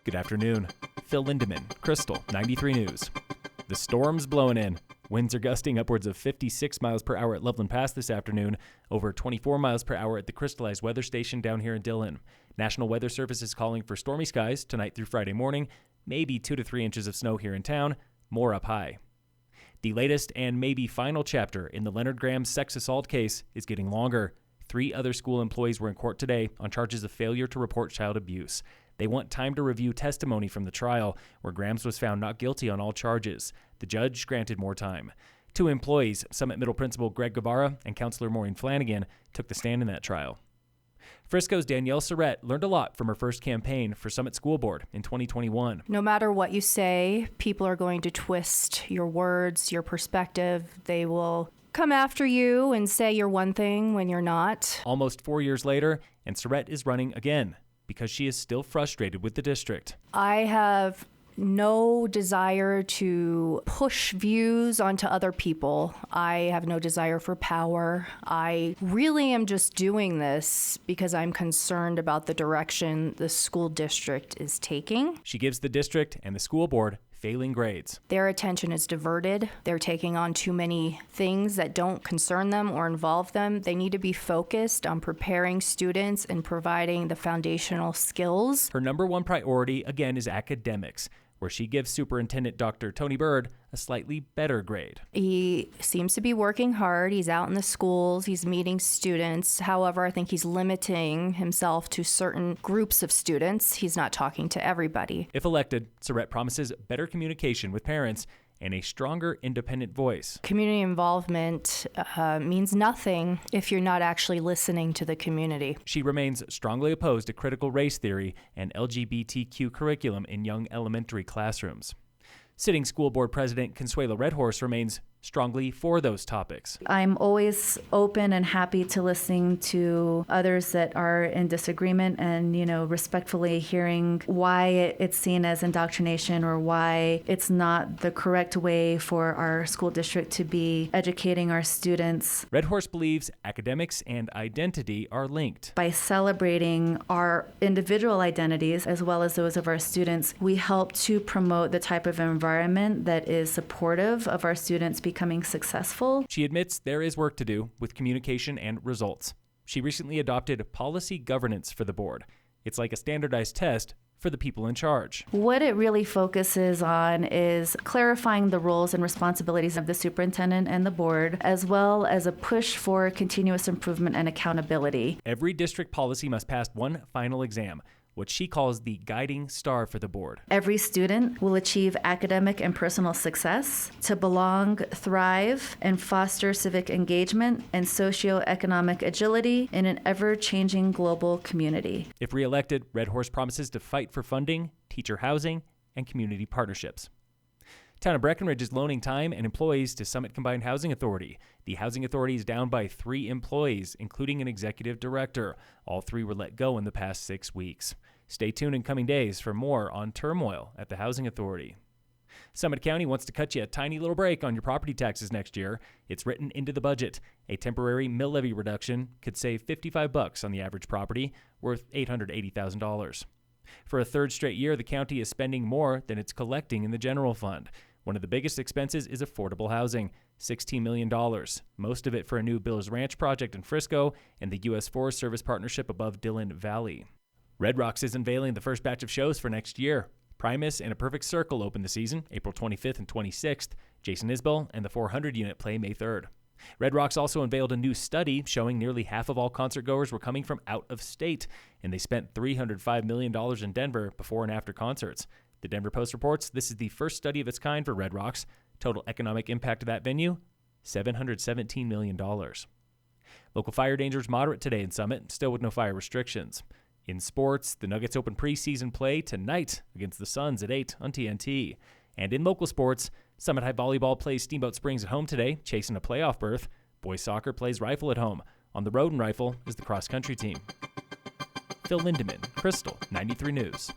Good afternoon. Phil Lindemann, Krystal, 93 News. The storm's blowing in. Winds are gusting upwards of 56 miles per hour at Loveland Pass this afternoon, over 24 miles per hour at the crystallized weather station down here in Dillon. National Weather Service is calling for stormy skies tonight through Friday morning, maybe 2 to 3 inches of snow here in town, more up high. The latest and maybe final chapter in the Leonard Graham sex assault case is getting longer. 3 other school employees were in court today on charges of failure to report child abuse. They want time to review testimony from the trial, where Grams was found not guilty on all charges. The judge granted more time. 2 employees, Summit Middle Principal Greg Guevara and Counselor Maureen Flanagan, took the stand in that trial. Frisco's Danielle Surette learned a lot from her first campaign for Summit School Board in 2021. No matter what you say, people are going to twist your words, your perspective. They will come after you and say you're one thing when you're not. Almost 4 years later, and Surette is running again because she is still frustrated with the district. I have no desire to push views onto other people. I have no desire for power. I really am just doing this because I'm concerned about the direction the school district is taking. She gives the district and the school board failing grades. Their attention is diverted. They're taking on too many things that don't concern them or involve them. They need to be focused on preparing students and providing the foundational skills. Her number one priority, again, is academics, where she gives Superintendent Dr. Tony Bird a slightly better grade. He seems to be working hard. He's out in the schools. He's meeting students. However, I think he's limiting himself to certain groups of students. He's not talking to everybody. If elected, Surette promises better communication with parents and a stronger independent voice. Community involvement means nothing if you're not actually listening to the community. She remains strongly opposed to critical race theory and LGBTQ curriculum in young elementary classrooms. Sitting school board president Consuelo Redhorse remains strongly for those topics. I'm always open and happy to listening to others that are in disagreement and, respectfully hearing why it's seen as indoctrination or why it's not the correct way for our school district to be educating our students. Redhorse believes academics and identity are linked. By celebrating our individual identities as well as those of our students, we help to promote the type of environment that is supportive of our students becoming successful. She admits there is work to do with communication and results. She recently adopted policy governance for the board. It's like a standardized test for the people in charge. What it really focuses on is clarifying the roles and responsibilities of the superintendent and the board, as well as a push for continuous improvement and accountability. Every district policy must pass one final exam, what she calls the guiding star for the board. Every student will achieve academic and personal success, to belong, thrive, and foster civic engagement and socioeconomic agility in an ever-changing global community. If re-elected, Redhorse promises to fight for funding, teacher housing, and community partnerships. Town of Breckenridge is loaning time and employees to Summit Combined Housing Authority. The Housing Authority is down by 3 employees, including an executive director. All 3 were let go in the past 6 weeks. Stay tuned in coming days for more on turmoil at the Housing Authority. Summit County wants to cut you a tiny little break on your property taxes next year. It's written into the budget. A temporary mill levy reduction could save $55 on the average property, worth $880,000. For a 3rd straight year, the county is spending more than it's collecting in the general fund. One of the biggest expenses is affordable housing, $16 million, most of it for a new Bill's Ranch project in Frisco and the U.S. Forest Service partnership above Dillon Valley. Red Rocks is unveiling the first batch of shows for next year. Primus and A Perfect Circle open the season April 25th and 26th. Jason Isbell and the 400 unit play May 3rd. Red Rocks also unveiled a new study showing nearly half of all concertgoers were coming from out of state, and they spent $305 million in Denver before and after concerts. The Denver Post reports this is the first study of its kind for Red Rocks. Total economic impact of that venue, $717 million. Local fire danger is moderate today in Summit, still with no fire restrictions. In sports, the Nuggets open preseason play tonight against the Suns at 8 on TNT. And in local sports, Summit High Volleyball plays Steamboat Springs at home today, chasing a playoff berth. Boys soccer plays Rifle at home. On the road in Rifle is the cross-country team. Phil Lindemann, Krystal, 93 News.